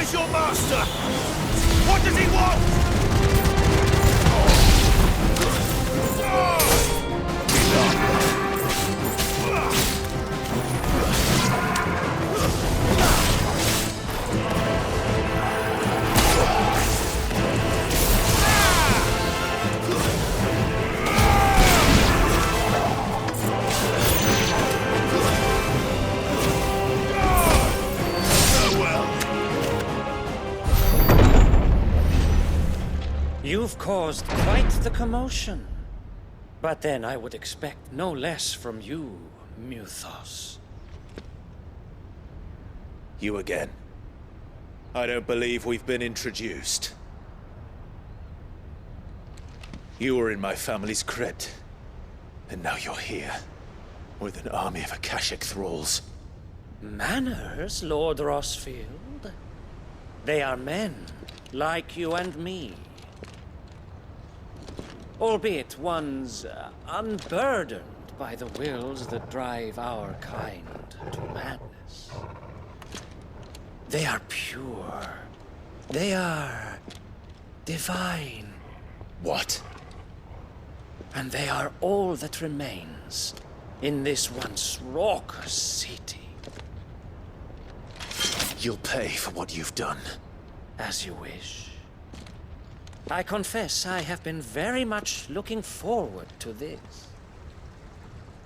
is your master? What does he want? You've caused quite the commotion. But then I would expect no less from you, Muthos. You again. I don't believe we've been introduced. You were in my family's crypt, and now you're here, with an army of Akashic thralls. Manners, Lord Rossfield? They are men, like you and me. Albeit ones unburdened by the wills that drive our kind to madness. They are pure. They are divine. What? And they are all that remains in this once raucous city. You'll pay for what you've done. As you wish. I confess I have been very much looking forward to this.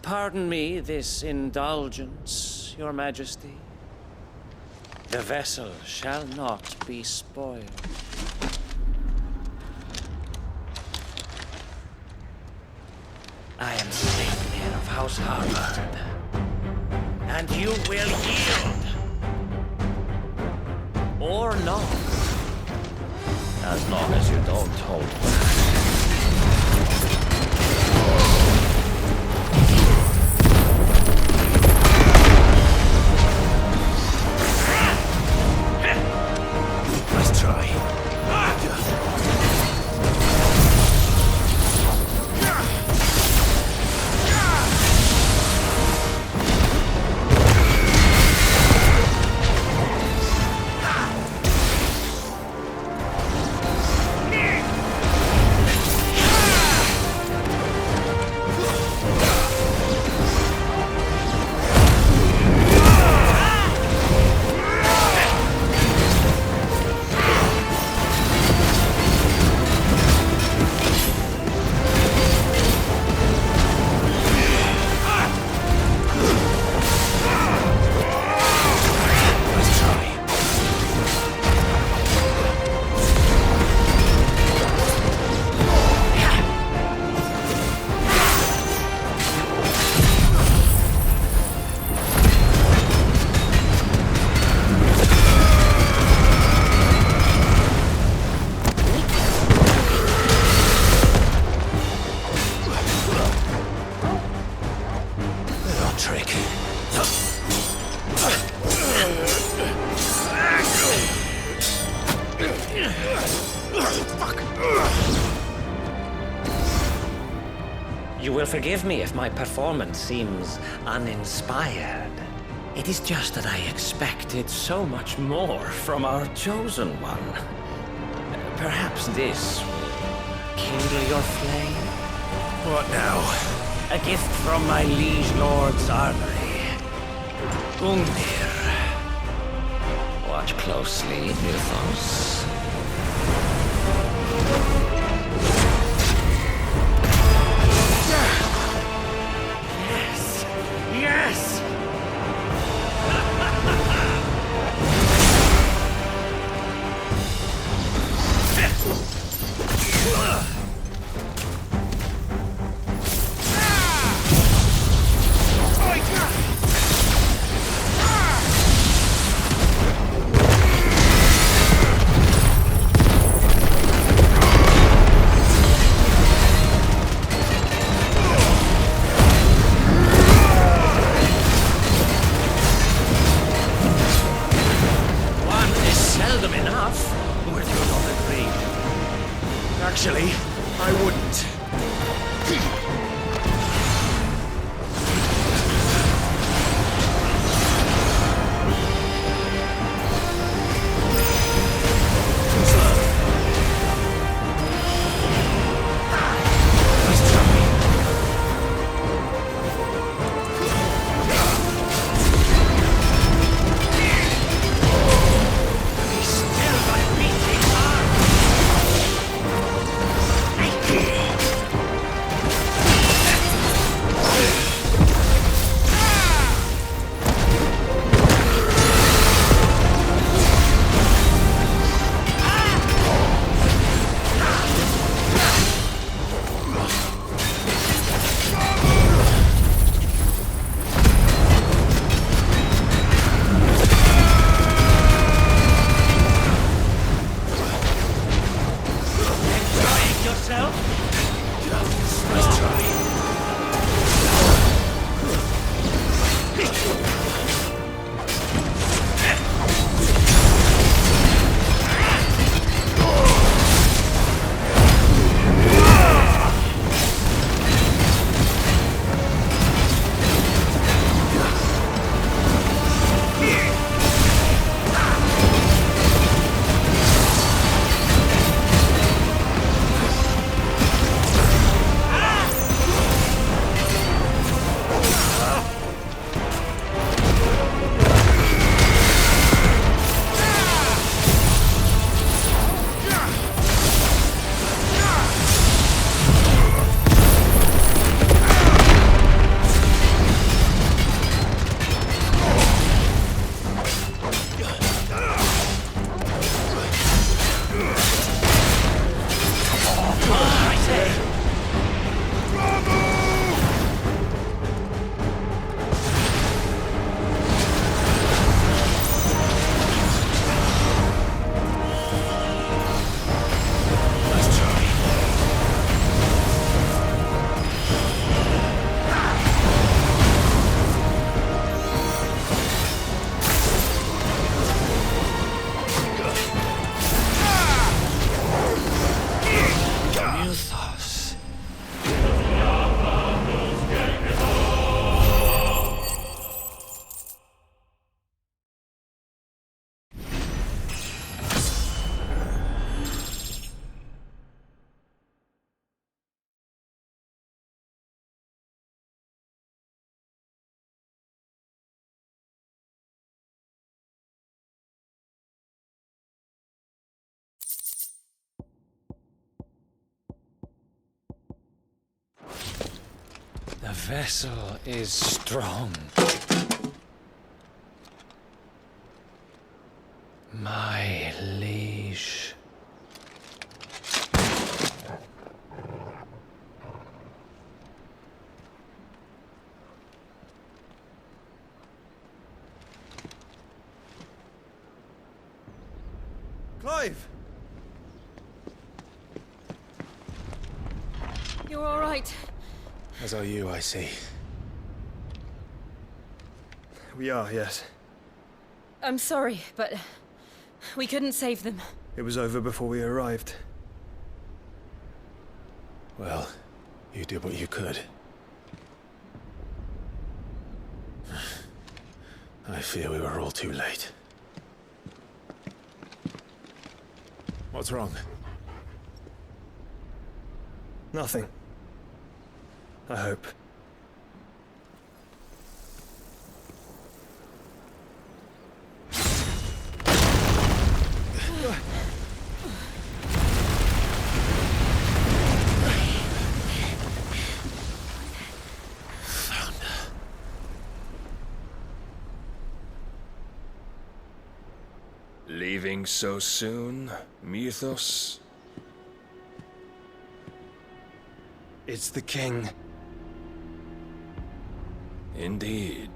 Pardon me this indulgence, Your Majesty. The vessel shall not be spoiled. I am Savior of House Harvard, and you will yield. Or not. As long as you don't hold back. Let's try. You will forgive me if my performance seems uninspired. It is just that I expected so much more from our chosen one. Perhaps this will kindle your flame? What now? A gift from my liege lord's armory. Gungnir. Watch closely, Muthos. Yes! Yes! Actually, I wouldn't. The vessel is strong. My liege. Clive! You're all right. As are you, I see. We are, yes. I'm sorry, but we couldn't save them. It was over before we arrived. Well, you did what you could. I fear we were all too late. What's wrong? Nothing. I hope. Leaving so soon, Mythos? It's the king. Indeed.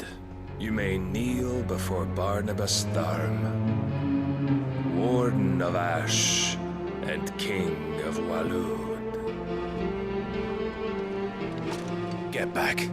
You may kneel before Barnabas Tharm, Warden of Ash and King of Walud. Get back.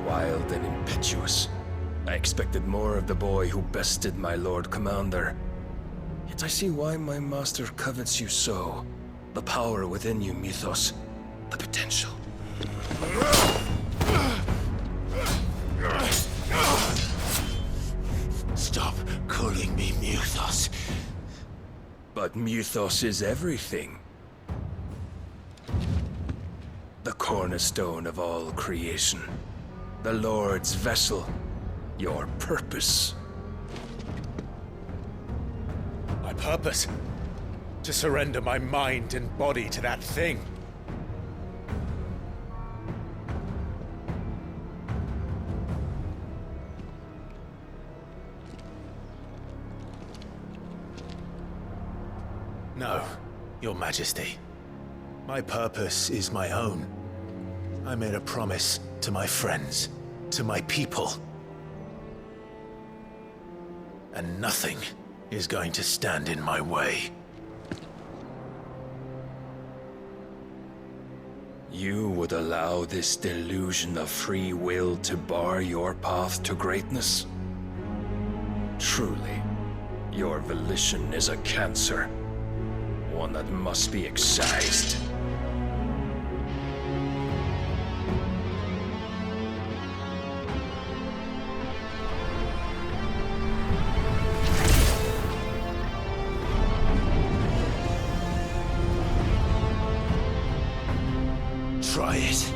Wild and impetuous. I expected more of the boy who bested my Lord Commander. Yet I see why my master covets you so. The power within you, Mythos. The potential. Stop calling me Mythos. But Mythos is everything. The cornerstone of all creation. The Lord's vessel. Your purpose. My purpose? To surrender my mind and body to that thing. No, Your Majesty. My purpose is my own. I made a promise to my friends, to my people. And nothing is going to stand in my way. You would allow this delusion of free will to bar your path to greatness? Truly, your volition is a cancer. One that must be excised. Try it.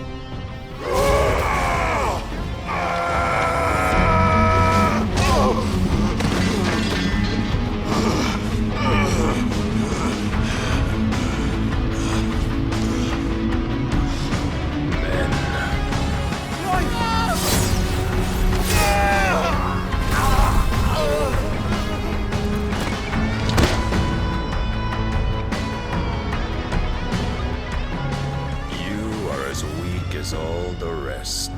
As all the rest.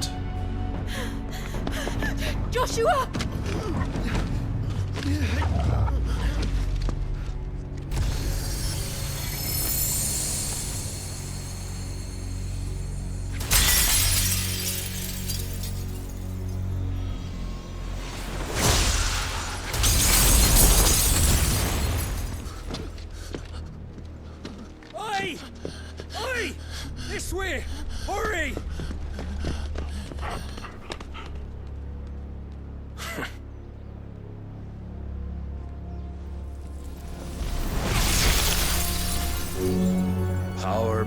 Joshua!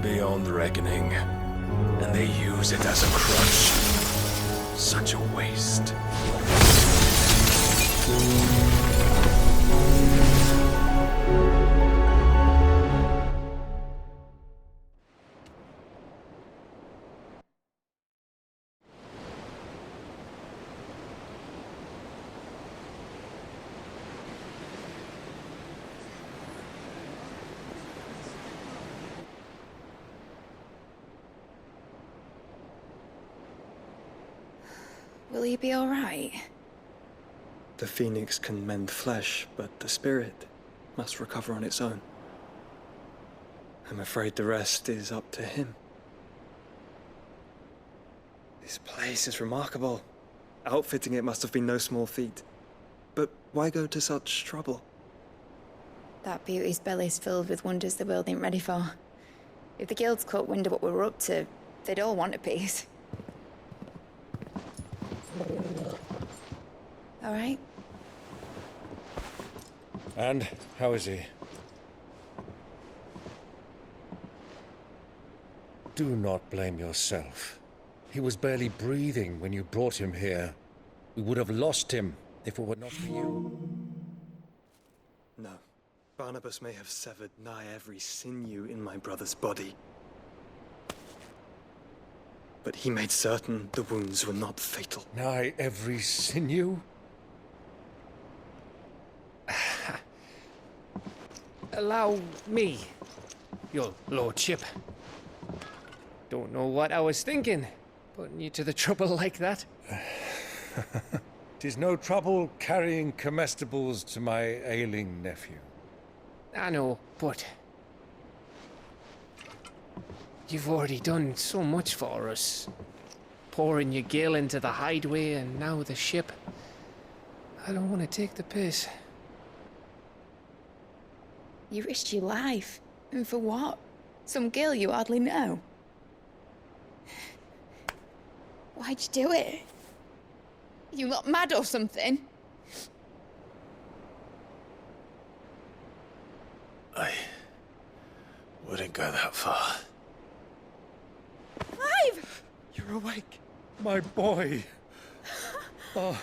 beyond reckoning, and they use it as a crutch. Such a waste. Will he be all right? The phoenix can mend flesh, but the spirit must recover on its own. I'm afraid the rest is up to him. This place is remarkable. Outfitting it must have been no small feat. But why go to such trouble? That beauty's belly's filled with wonders the world ain't ready for. If the guilds caught wind of what we were up to, they'd all want a piece. All right? And how is he? Do not blame yourself. He was barely breathing when you brought him here. We would have lost him if it were not for you. No. Barnabas may have severed nigh every sinew in my brother's body. But he made certain the wounds were not fatal. Nigh every sinew? Allow me, your lordship. Don't know what I was thinking, putting you to the trouble like that. 'Tis no trouble carrying comestibles to my ailing nephew. I know, but you've already done so much for us. Pouring your gil into the hideaway and now the ship. I don't want to take the piss. You risked your life. And for what? Some girl you hardly know. Why'd you do it? You lot mad or something? I wouldn't go that far. Clive! You're awake, my boy. Oh.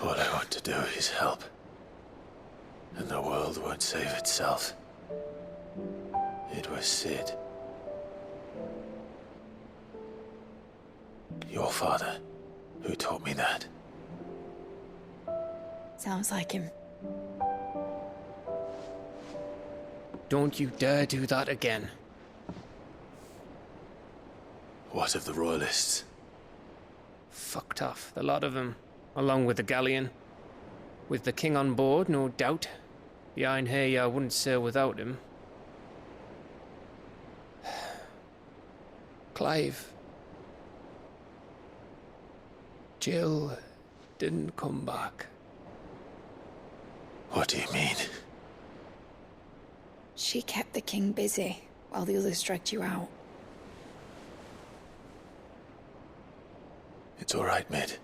All I want to do is help. And the world won't save itself. It was Sid. Your father, who taught me that. Sounds like him. Don't you dare do that again. What of the Royalists? Fucked off, the lot of them, along with the galleon. With the king on board, no doubt. Behind here, I wouldn't sail without him. Clive. Jill didn't come back. What do you mean? She kept the king busy while the others dragged you out. It's all right, Mid.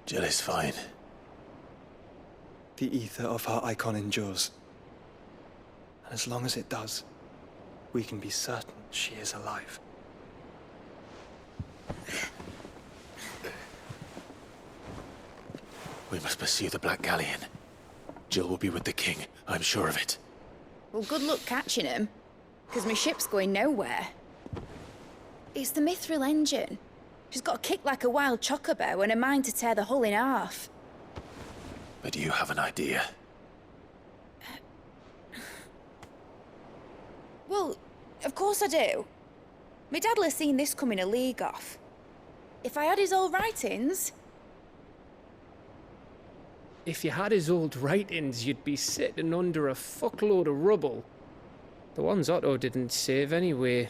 Jill is fine. The ether of her icon endures. And as long as it does, we can be certain she is alive. We must pursue the Black Galleon. Jill will be with the king, I'm sure of it. Well, good luck catching him, because my ship's going nowhere. It's the Mithril engine. She's got a kick like a wild chocobo and a mind to tear the hull in half. But you have an idea. Well, of course I do. My dad'll have seen this coming a league off. If I had his old writings... If you had his old writings, you'd be sitting under a fuckload of rubble. The ones Otto didn't save anyway.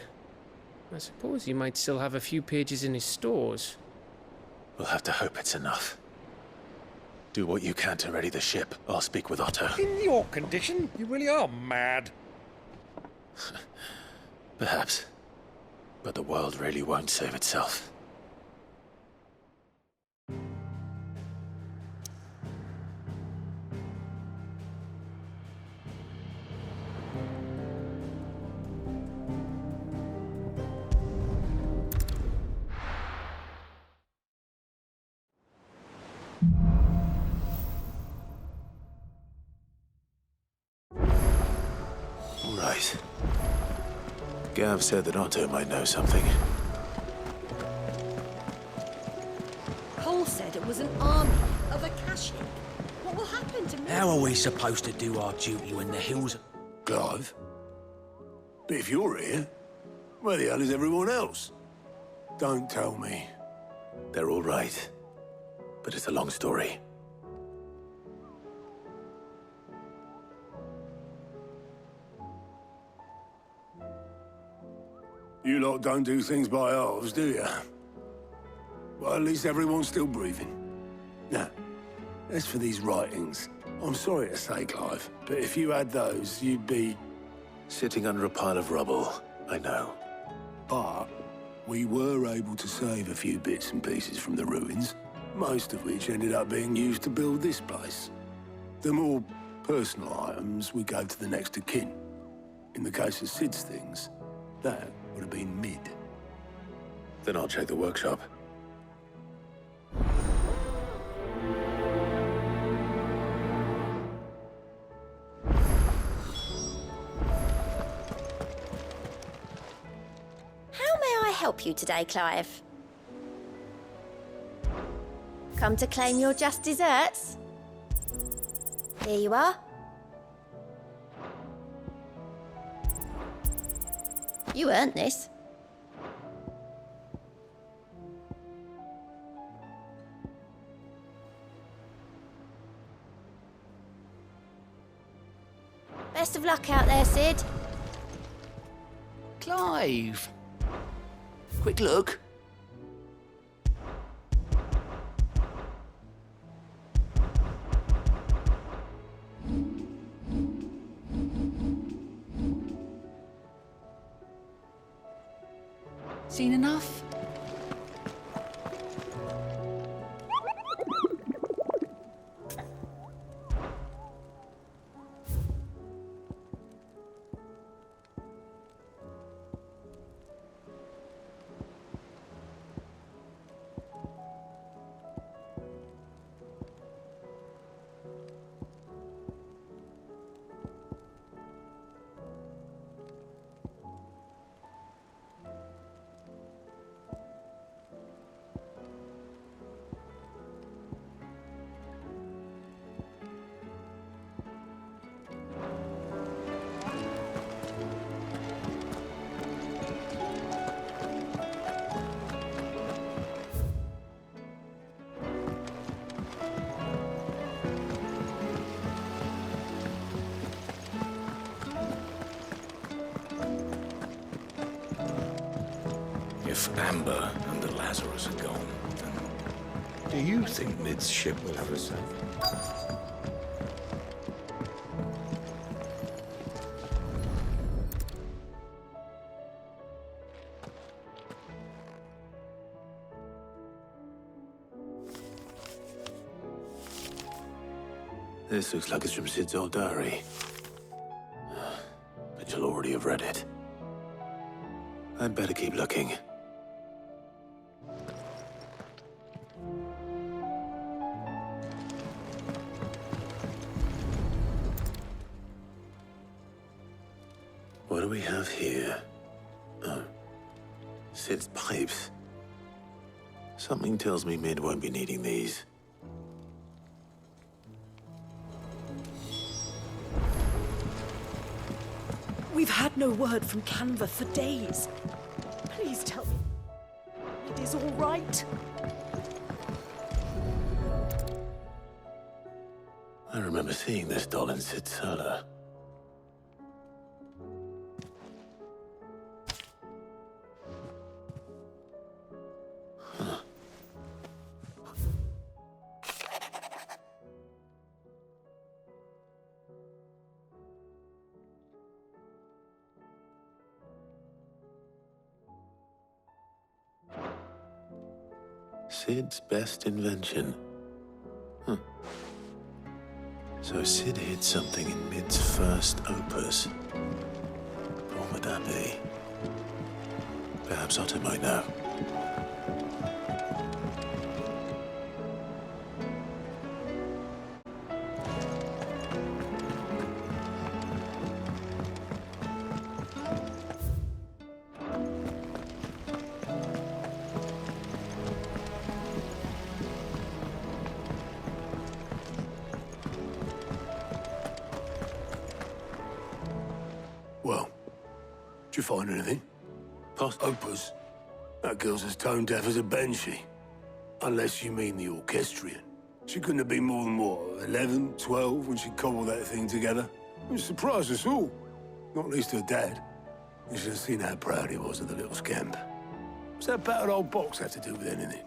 I suppose he might still have a few pages in his stores. We'll have to hope it's enough. Do what you can to ready the ship. I'll speak with Otto. In your condition, you really are mad. Perhaps. But the world really won't save itself. Gav said that Otto might know something. Cole said it was an army of Akashic. What will happen to me? How are we supposed to do our duty when the hills... Clive? But if you're here, where the hell is everyone else? Don't tell me. They're all right. But it's a long story. You lot don't do things by halves, do you? Well, at least everyone's still breathing. Now, as for these writings, I'm sorry to say, Clive, but if you had those, you'd be... Sitting under a pile of rubble, I know. But we were able to save a few bits and pieces from the ruins, most of which ended up being used to build this place. The more personal items we gave to the next of kin. In the case of Sid's things, that would have been mid. Then I'll check the workshop. How may I help you today, Clive? Come to claim your just desserts? Here you are. You earned this. Best of luck out there, Sid. Clive! Quick look. Seen enough? If Amber and the Lazarus are gone, then do you think Mid's ship will have a safe? This looks like it's from Sid's old diary. But you'll already have read it. I'd better keep looking. What do we have here? Oh. Sid's pipes. Something tells me Mid won't be needing these. We've had no word from Canva for days. Please tell me it is all right. I remember seeing this doll in Sid's cellar. Sid's best invention. Huh. So Sid hid something in Mid's first opus. What would that be? Perhaps Otto might know. Did you find anything? Opus. That girl's as tone deaf as a banshee. Unless you mean the orchestrion. She couldn't have been more than, what, 11, 12 when she cobbled that thing together? It surprised us all. Not least her dad. You should have seen how proud he was of the little scamp. What's that battered old box have to do with anything?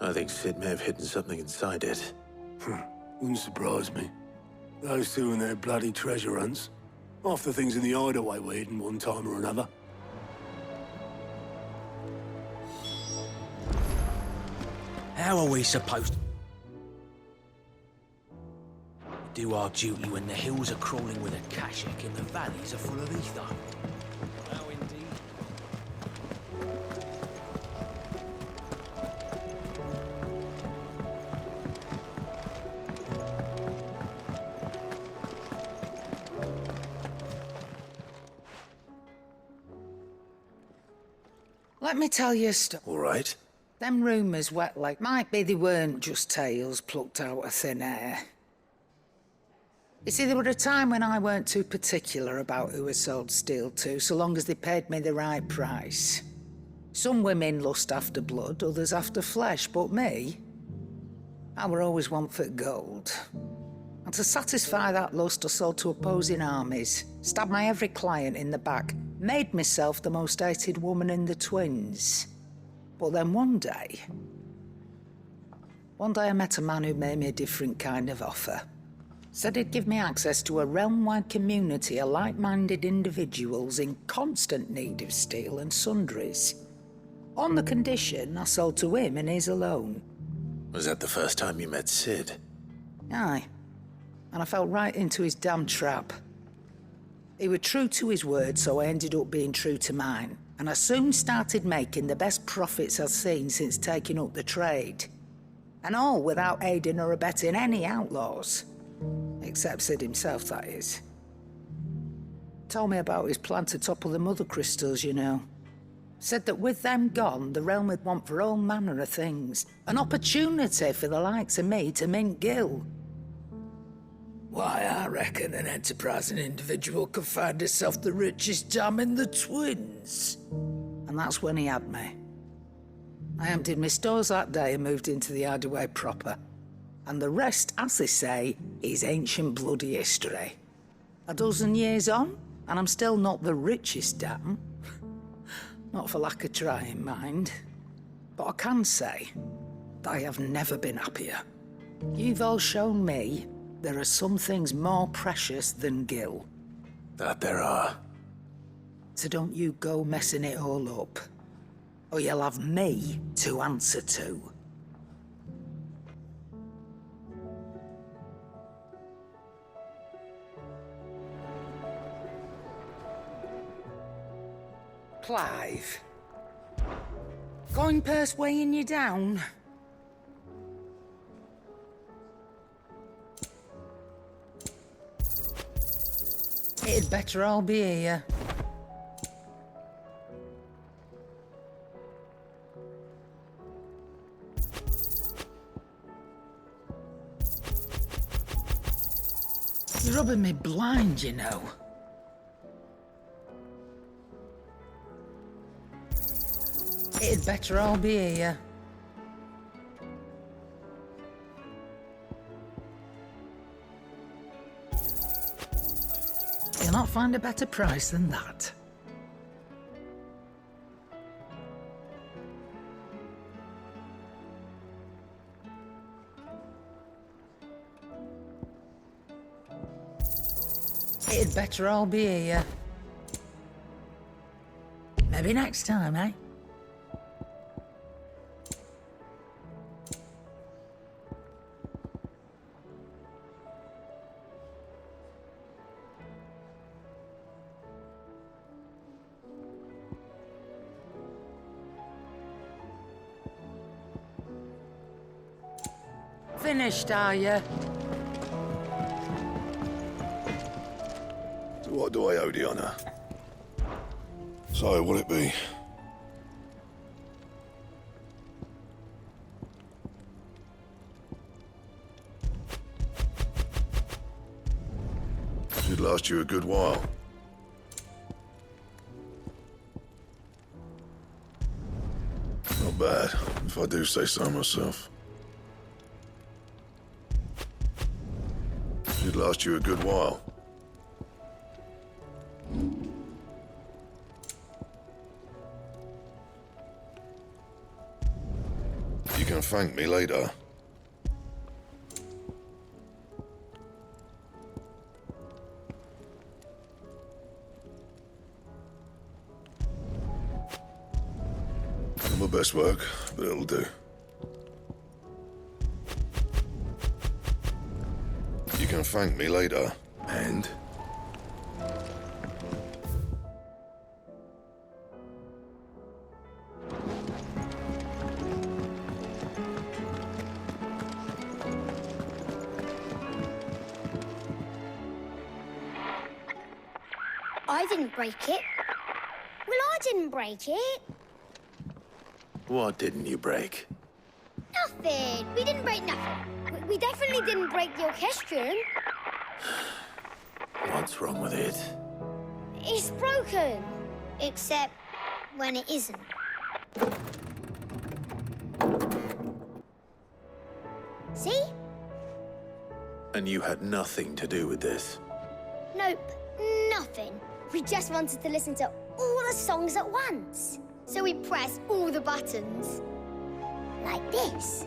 I think Sid may have hidden something inside it. Wouldn't surprise me. Those two and their bloody treasure hunts. Half the things in the hideaway were hidden one time or another. How are we supposed to do our duty when the hills are crawling with a kashik and the valleys are full of ether? How indeed. Let me tell you a story. All right. Them rumours wet like might be they weren't just tales plucked out of thin air. You see, there were a time when I weren't too particular about who I sold steel to, so long as they paid me the right price. Some women lust after blood, others after flesh, but me, I were always one for gold. And to satisfy that lust, I sold to opposing armies, stabbed my every client in the back, made myself the most hated woman in the twins. But then one day I met a man who made me a different kind of offer. Said he'd give me access to a realm-wide community of like-minded individuals in constant need of steel and sundries. On the condition I sold to him and his alone. Was that the first time you met Sid? Aye. And I fell right into his damn trap. He was true to his word, so I ended up being true to mine. And I soon started making the best profits I've seen since taking up the trade. And all without aiding or abetting any outlaws. Except Sid himself, that is. Told me about his plan to topple the mother crystals, you know. Said that with them gone, the realm would want for all manner of things. An opportunity for the likes of me to mint gil. Why, I reckon an enterprising individual could find himself the richest dam in the twins. And that's when he had me. I emptied my stores that day and moved into the hideaway proper. And the rest, as they say, is ancient bloody history. A dozen years on, and I'm still not the richest dam. Not for lack of trying, mind. But I can say that I have never been happier. You've all shown me there are some things more precious than gil. That there are. So don't you go messing it all up, or you'll have me to answer to. Clive. Coin purse weighing you down? It'd better all be here. You're rubbing me blind, you know. It'd better all be here. You'll not find a better price than that. It'd better all be here. Maybe next time, eh? Finished, are you? So what do I owe the honour? So, will it be? Should last you a good while. Not bad, if I do say so myself. Should last you a good while. You can thank me later. Not my best work, but it'll do. You can thank me later. And? I didn't break it. Well, I didn't break it. What didn't you break? Nothing. We didn't break nothing. We definitely didn't break the orchestrion. What's wrong with it? It's broken. Except when it isn't. See? And you had nothing to do with this? Nope, nothing. We just wanted to listen to all the songs at once. So we pressed all the buttons. Like this.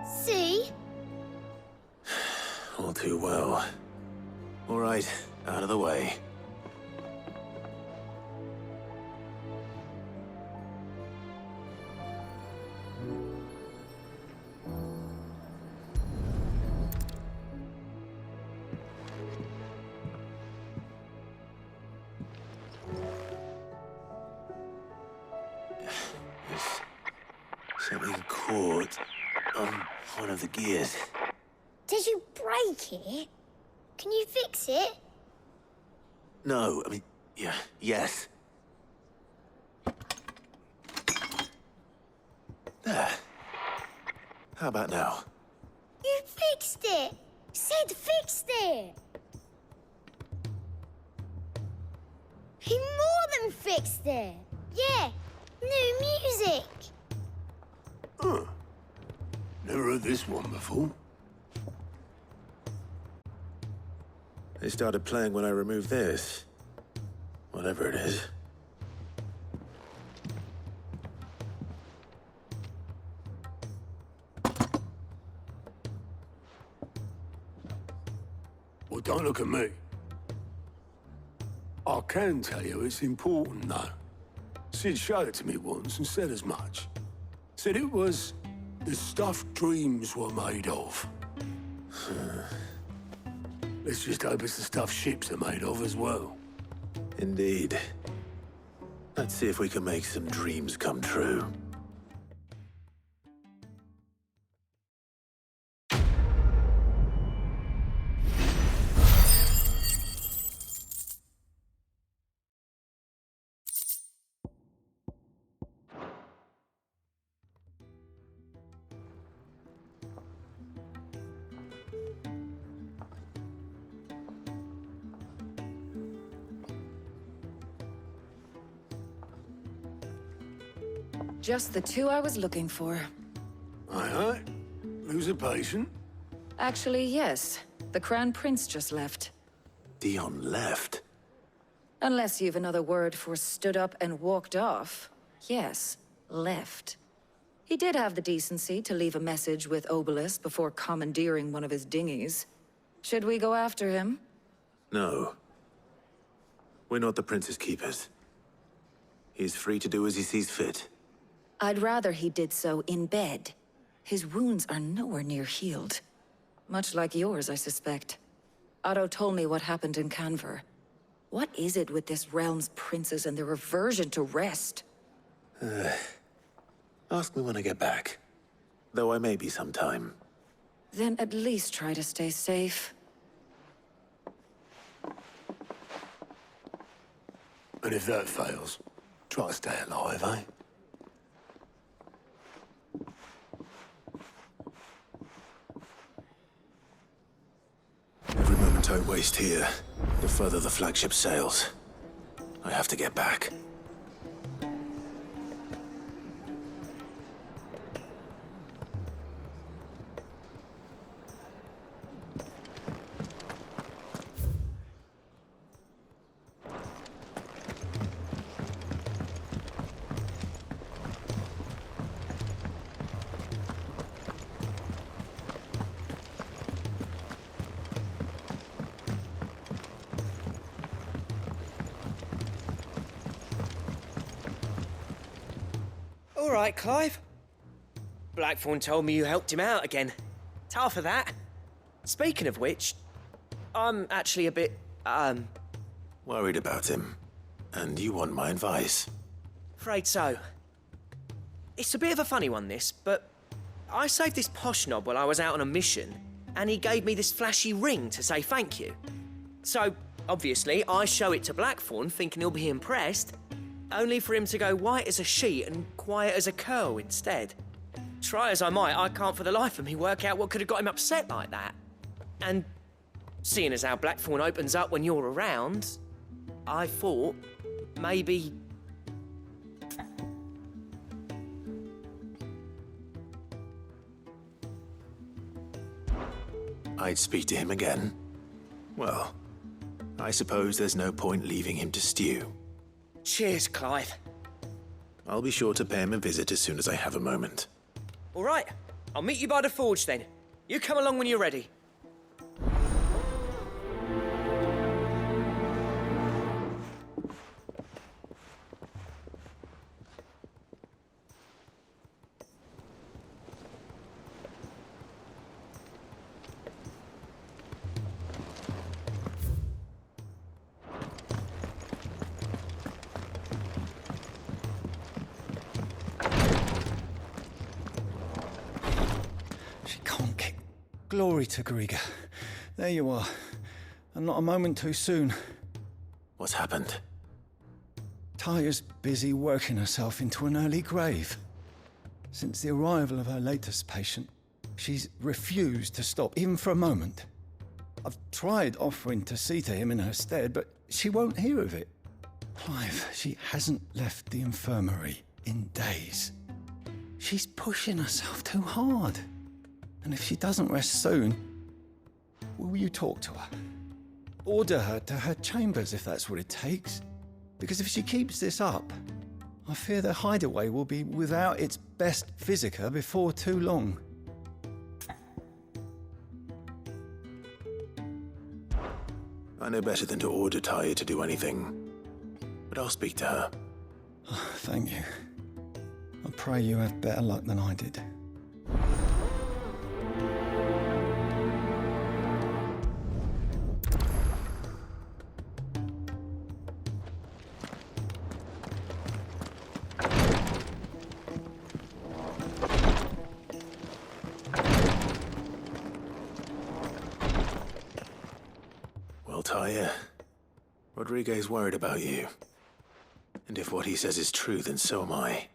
See? All too well. All right, out of the way. Something caught on one of the gears. Did you break it? Can you fix it? No, I mean, yes. There. How about now? You fixed it! Sid fixed it! He more than fixed it! Yeah, new music! Huh. Never heard this one before. They started playing when I removed this. Whatever it is. Well, don't look at me. I can tell you it's important, though. Sid showed it to me once and said as much. Said it was the stuff dreams were made of. Let's just hope it's the stuff ships are made of as well. Indeed. Let's see if we can make some dreams come true. Just the two I was looking for. Aye. Lose a patient? Actually, yes. The Crown Prince just left. Dion left? Unless you've another word for stood up and walked off. Yes, left. He did have the decency to leave a message with Obelisk before commandeering one of his dinghies. Should we go after him? No. We're not the Prince's keepers. He's free to do as he sees fit. I'd rather he did so in bed. His wounds are nowhere near healed. Much like yours, I suspect. Otto told me what happened in Canver. What is it with this realm's princes and their aversion to rest? Ask me when I get back. Though I may be sometime. Then at least try to stay safe. And if that fails, try to stay alive, eh? I waste here, the further the flagship sails. I have to get back. All right, Clive. Blackthorn told me you helped him out again. Tough for that. Speaking of which, I'm actually a bit, Worried about him. And you want my advice? afraid so. It's a bit of a funny one, this, but I saved this posh knob while I was out on a mission, and he gave me this flashy ring to say thank you. So, obviously, I show it to Blackthorn, thinking he'll be impressed, only for him to go white as a sheet and quiet as a curl instead. Try as I might, I can't for the life of me work out what could have got him upset like that. And seeing as how Blackthorn opens up when you're around, I thought maybe... I'd speak to him again. Well, I suppose there's no point leaving him to stew. Cheers, Clive. I'll be sure to pay him a visit as soon as I have a moment. All right, I'll meet you by the forge then. You come along when you're ready. Glory to Griga. There you are. And not a moment too soon. What's happened? Taya's busy working herself into an early grave. Since the arrival of her latest patient, she's refused to stop, even for a moment. I've tried offering to see to him in her stead, but she won't hear of it. Clive, she hasn't left the infirmary in days. She's pushing herself too hard. And if she doesn't rest soon, will you talk to her? Order her to her chambers if that's what it takes. Because if she keeps this up, I fear the hideaway will be without its best physica before too long. I know better than to order Taya to do anything, but I'll speak to her. Oh, thank you. I pray you have better luck than I did. Taya, Rodriguez worried about you. And if what he says is true, then so am I.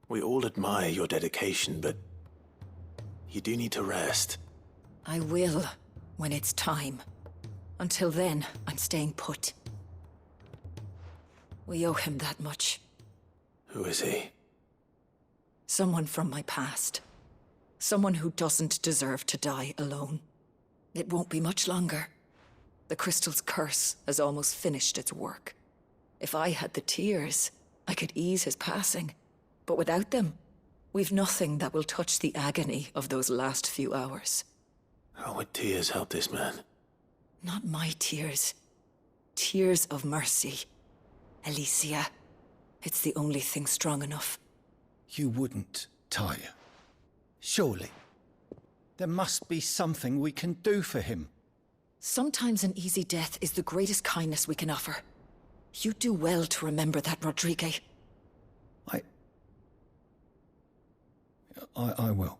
We all admire your dedication, but you do need to rest. I will, when it's time. Until then, I'm staying put. We owe him that much. Who is he? Someone from my past. Someone who doesn't deserve to die alone. It won't be much longer. The crystal's curse has almost finished its work. If I had the tears, I could ease his passing. But without them, we've nothing that will touch the agony of those last few hours. How would tears help this man? Not my tears. Tears of mercy. Alicia, it's the only thing strong enough. You wouldn't, Taya. Surely. There must be something we can do for him. Sometimes an easy death is the greatest kindness we can offer. You do well to remember that, Rodrigue. I will.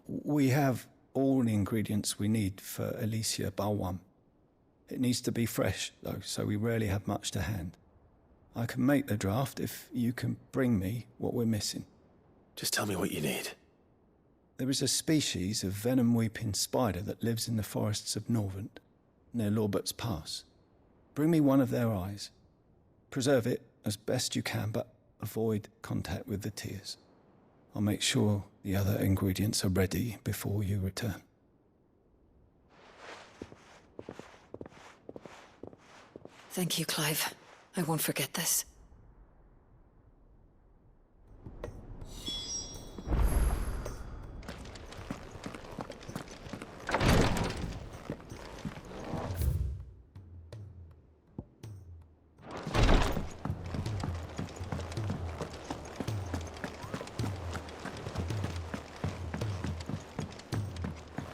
We have all the ingredients we need for Alicia Balwam. It needs to be fresh, though, so we rarely have much to hand. I can make the draft if you can bring me what we're missing. Just tell me what you need. There is a species of venom-weeping spider that lives in the forests of Norvent, near Lorbert's Pass. Bring me one of their eyes. Preserve it as best you can, but avoid contact with the tears. I'll make sure the other ingredients are ready before you return. Thank you, Clive. I won't forget this.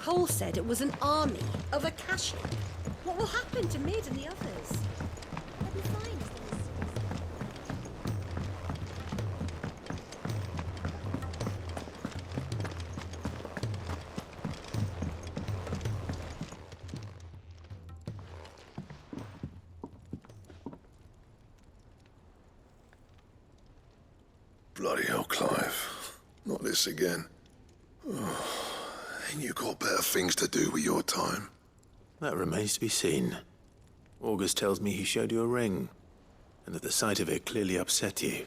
Cole said it was an army of Akashic. What will happen to Mid and the others? They'll be fine as long as... Bloody hell, Clive. Not this again. Ain't you got better things to do with your time? That remains to be seen. August tells me he showed you a ring, and that the sight of it clearly upset you.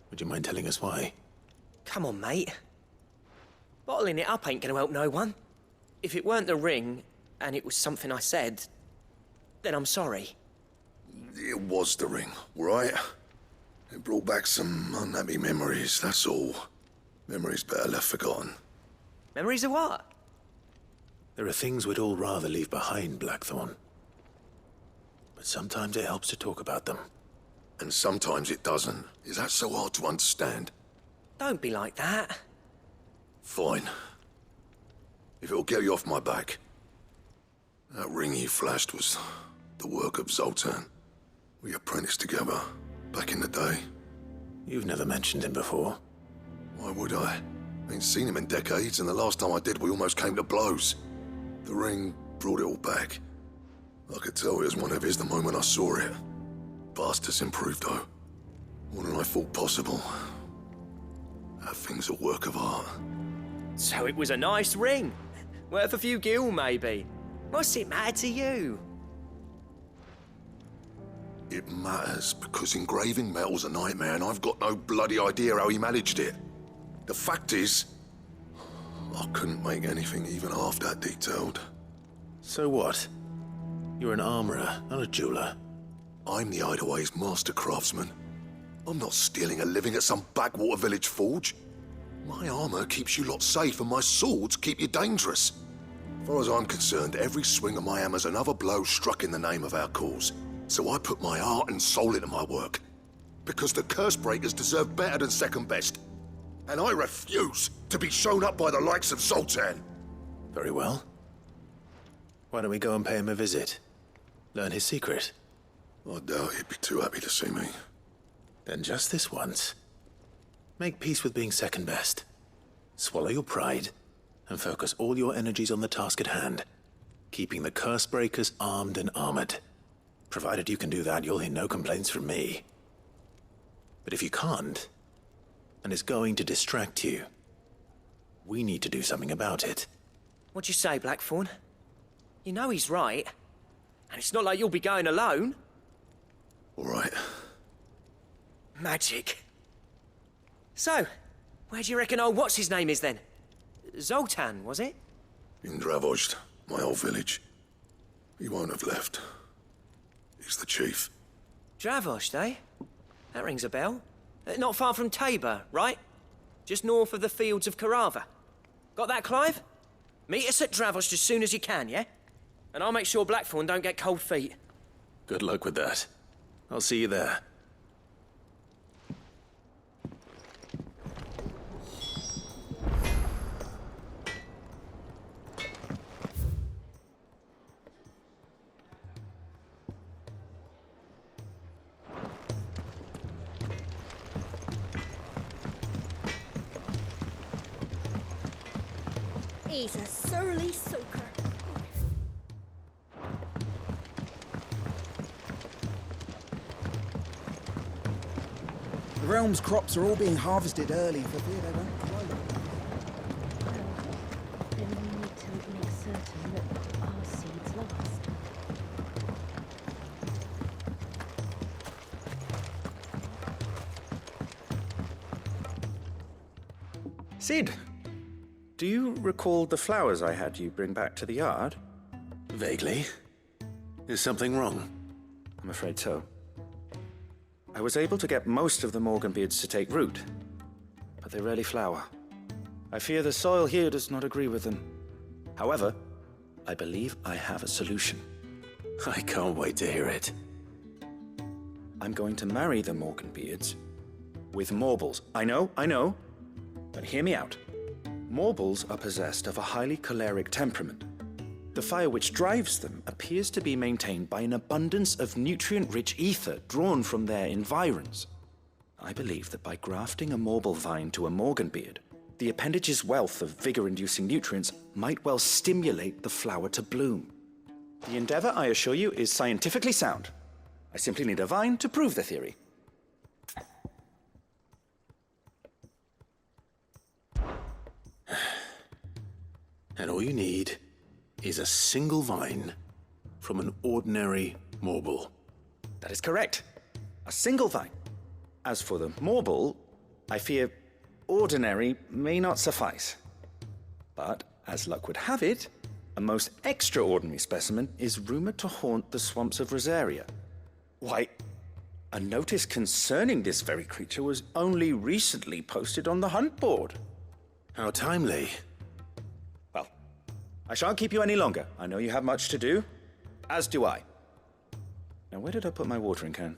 Would you mind telling us why? Come on, mate. Bottling it up ain't gonna help no one. If it weren't the ring, and it was something I said, then I'm sorry. It was the ring, right? It brought back some unhappy memories, that's all. Memories better left forgotten. Memories of what? There are things we'd all rather leave behind, Blackthorn. But sometimes it helps to talk about them. And sometimes it doesn't. Is that so hard to understand? Don't be like that. Fine. If it'll get you off my back. That ring you flashed was the work of Zoltan. We apprenticed together, back in the day. You've never mentioned him before. Why would I? Ain't seen him in decades, and the last time I did, we almost came to blows. The ring brought it all back. I could tell it was one of his the moment I saw it. Bastard's improved, though. More than I thought possible. That thing's a work of art. So it was a nice ring. Worth a few gil, maybe. What's it matter to you? It matters because engraving metal's a nightmare, and I've got no bloody idea how he managed it. The fact is, I couldn't make anything even half that detailed. So what? You're an armorer, not a jeweler. I'm the Idaway's master craftsman. I'm not stealing a living at some backwater village forge. My armor keeps you lot safe, and my swords keep you dangerous. As far as I'm concerned, every swing of my hammer's another blow struck in the name of our cause. So I put my heart and soul into my work. Because the curse breakers deserve better than second best. And I refuse to be shown up by the likes of Zoltan. Very well. Why don't we go and pay him a visit? Learn his secret. I doubt he'd be too happy to see me. Then just this once. Make peace with being second best. Swallow your pride, and focus all your energies on the task at hand. Keeping the curse breakers armed and armored. Provided you can do that, you'll hear no complaints from me. But if you can't, and it's going to distract you, we need to do something about it. What'd you say, Blackthorn? You know he's right. And it's not like you'll be going alone. All right. Magic. So, where do you reckon old what's-his-name is then? Zoltan, was it? In Dravozd, my old village. He won't have left. He's the chief. Dravozd, eh? That rings a bell. Not far from Tabor, right? Just north of the fields of Carava. Got that, Clive? Meet us at Dravozd as soon as you can, yeah? And I'll make sure Blackthorn don't get cold feet. Good luck with that. I'll see you there. He's a surly soaker. The realm's crops are all being harvested early for fear they won't grow. Sid, do you recall the flowers I had you bring back to the yard? Vaguely. Is something wrong? I'm afraid so. I was able to get most of the Morganbeards to take root, but they rarely flower. I fear the soil here does not agree with them. However, I believe I have a solution. I can't wait to hear it. I'm going to marry the Morganbeards with Morbles. I know, but hear me out. Morbles are possessed of a highly choleric temperament. The fire which drives them appears to be maintained by an abundance of nutrient-rich ether drawn from their environs. I believe that by grafting a Morble vine to a Morganbeard, the appendage's wealth of vigor-inducing nutrients might well stimulate the flower to bloom. The endeavor, I assure you, is scientifically sound. I simply need a vine to prove the theory. And all you need is a single vine from an ordinary Morble. That is correct. A single vine. As for the Morble, I fear ordinary may not suffice. But, as luck would have it, a most extraordinary specimen is rumored to haunt the swamps of Rosaria. Why, a notice concerning this very creature was only recently posted on the hunt board. How timely. Well, I shan't keep you any longer. I know you have much to do, as do I. Now, where did I put my watering can?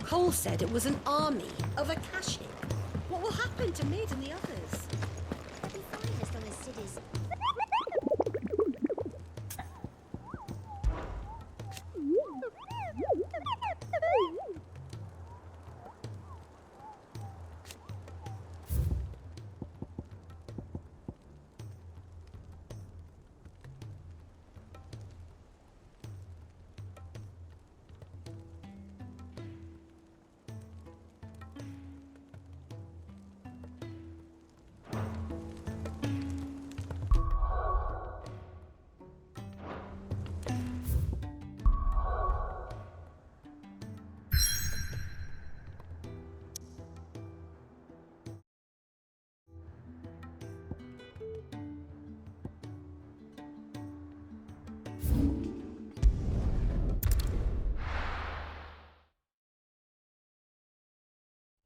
Cole said it was an army of Akashic. What will happen to Mid and the others? They'll be fine as long as Sid is...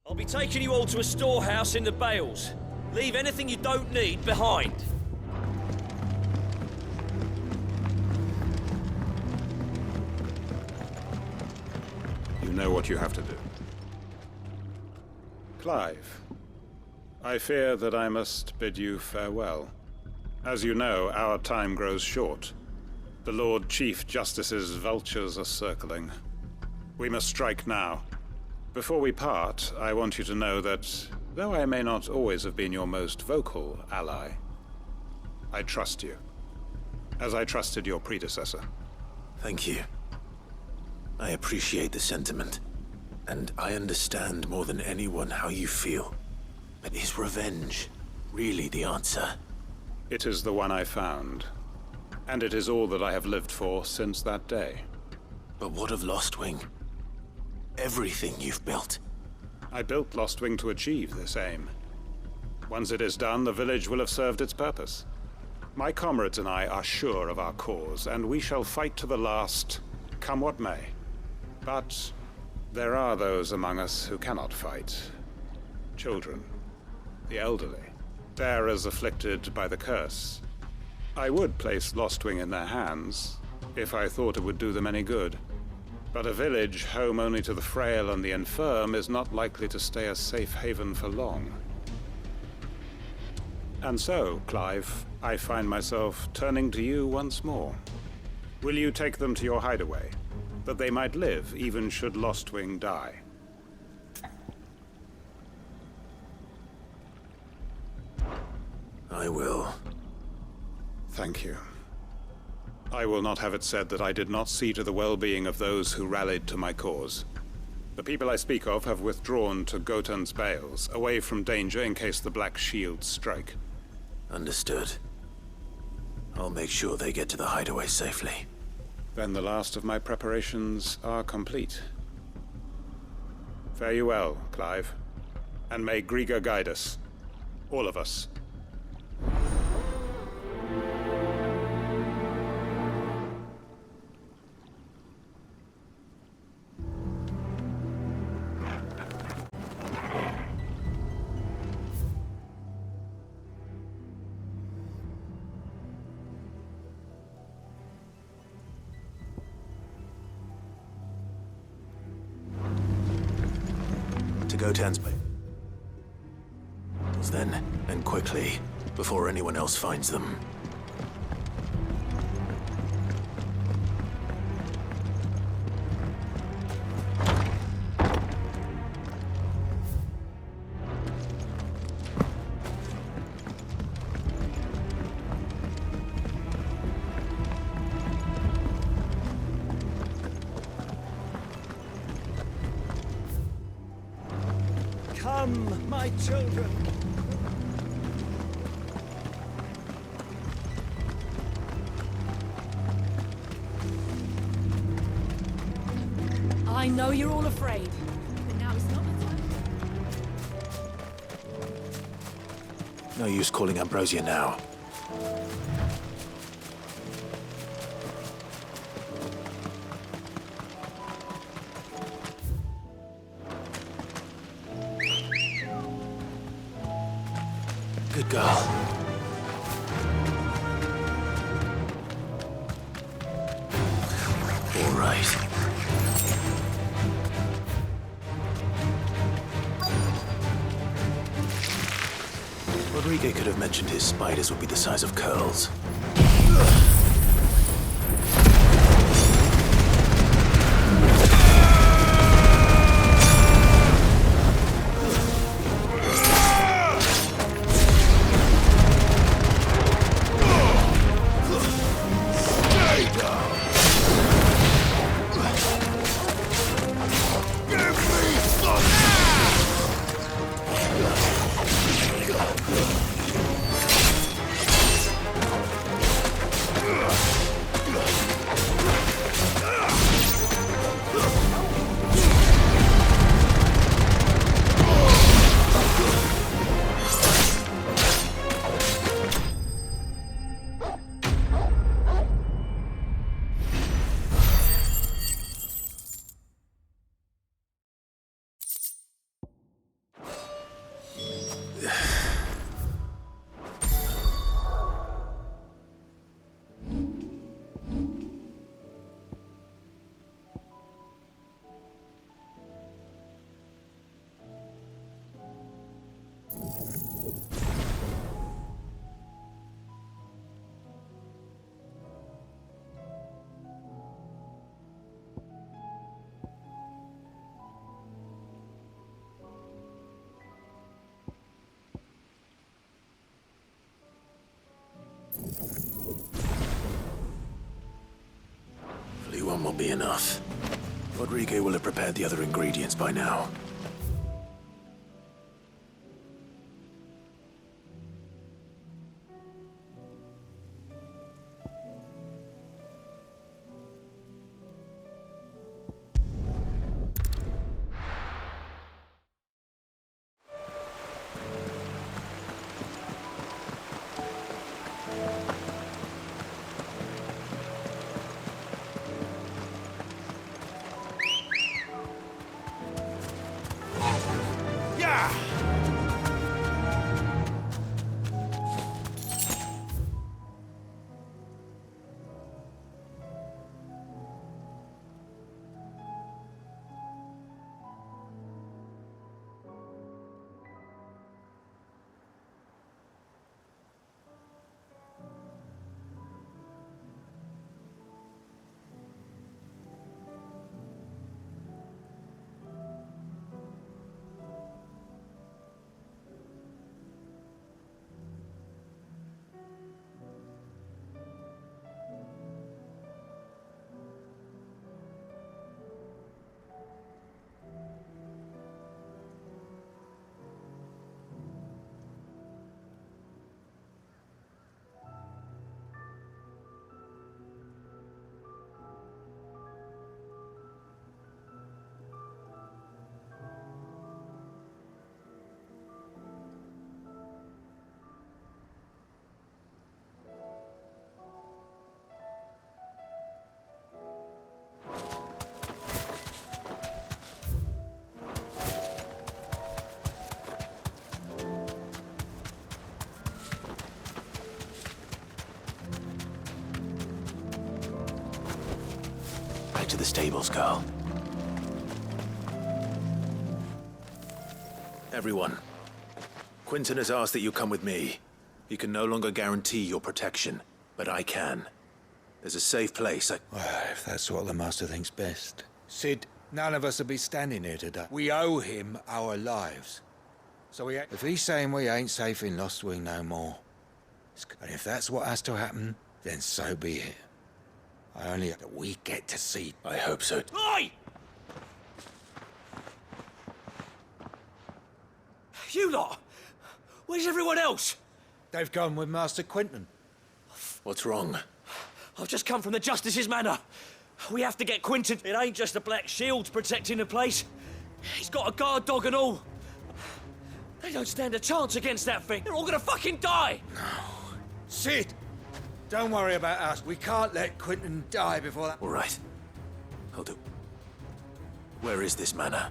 I'll be taking you all to a storehouse in the Bales. Leave anything you don't need behind. You know what you have to do. Clive, I fear that I must bid you farewell. As you know, our time grows short. The Lord Chief Justice's vultures are circling. We must strike now. Before we part, I want you to know that, though I may not always have been your most vocal ally, I trust you, as I trusted your predecessor. Thank you. I appreciate the sentiment, and I understand more than anyone how you feel. But is revenge really the answer? It is the one I found, and it is all that I have lived for since that day. But what of Lostwing? Everything you've built. I built Lostwing to achieve this aim. Once it is done, the village will have served its purpose. My comrades and I are sure of our cause, and we shall fight to the last, come what may. But there are those among us who cannot fight. Children, the elderly, bearers afflicted by the curse. I would place Lostwing in their hands, if I thought it would do them any good. But a village home only to the frail and the infirm is not likely to stay a safe haven for long. And so, Clive, I find myself turning to you once more. Will you take them to your hideaway, that they might live even should Lostwing die? I will. Thank you. I will not have it said that I did not see to the well-being of those who rallied to my cause. The people I speak of have withdrawn to Gotan's Bales, away from danger in case the Black Shields strike. Understood. I'll make sure they get to the hideaway safely. Then the last of my preparations are complete. Fare you well, Clive. And may Griga guide us. All of us. Gotan's Bales. Then, and quickly, before anyone else finds them. Come, my children. I know you're all afraid, but now is not the time. No use calling Ambrosia now. Good girl. All right. Rodrigo could have mentioned his spiders would be the size of curls. One will be enough. Rodrigo will have prepared the other ingredients by now. back to the stables, Carl. Everyone, Quinton has asked that you come with me. He can no longer guarantee your protection, but I can. There's a safe place. Well, if that's what the Master thinks best. Sid, none of us will be standing here today. We owe him our lives. So if he's saying we ain't safe in Lost Wing no more, and if that's what has to happen, then so be it. I only hope that we get to see. I hope so. Oi! You lot! Where's everyone else? They've gone with Master Quinton. What's wrong? I've just come from the Justice's manor. We have to get Quinton. It ain't just the Black Shields protecting the place. He's got a guard dog and all. They don't stand a chance against that thing. They're all gonna fucking die! Sid! Don't worry about us. We can't let Quinton die before that. All right. I'll do. Where is this manor?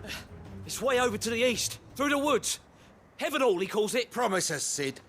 It's way over to the east, through the woods. Heaven Hall, he calls it. Promise us, Sid.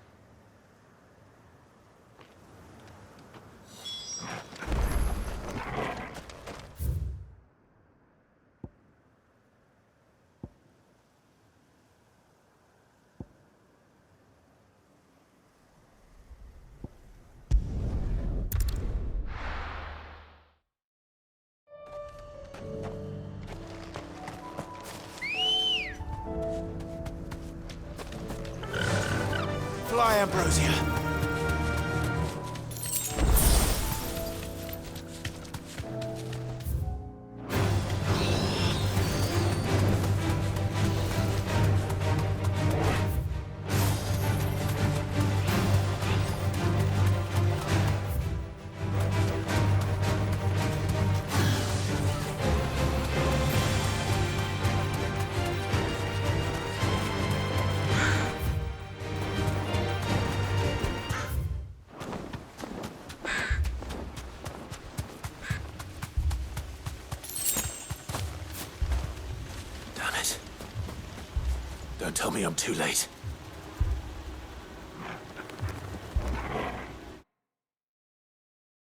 Fly, Ambrosia. Damn it. Don't tell me I'm too late.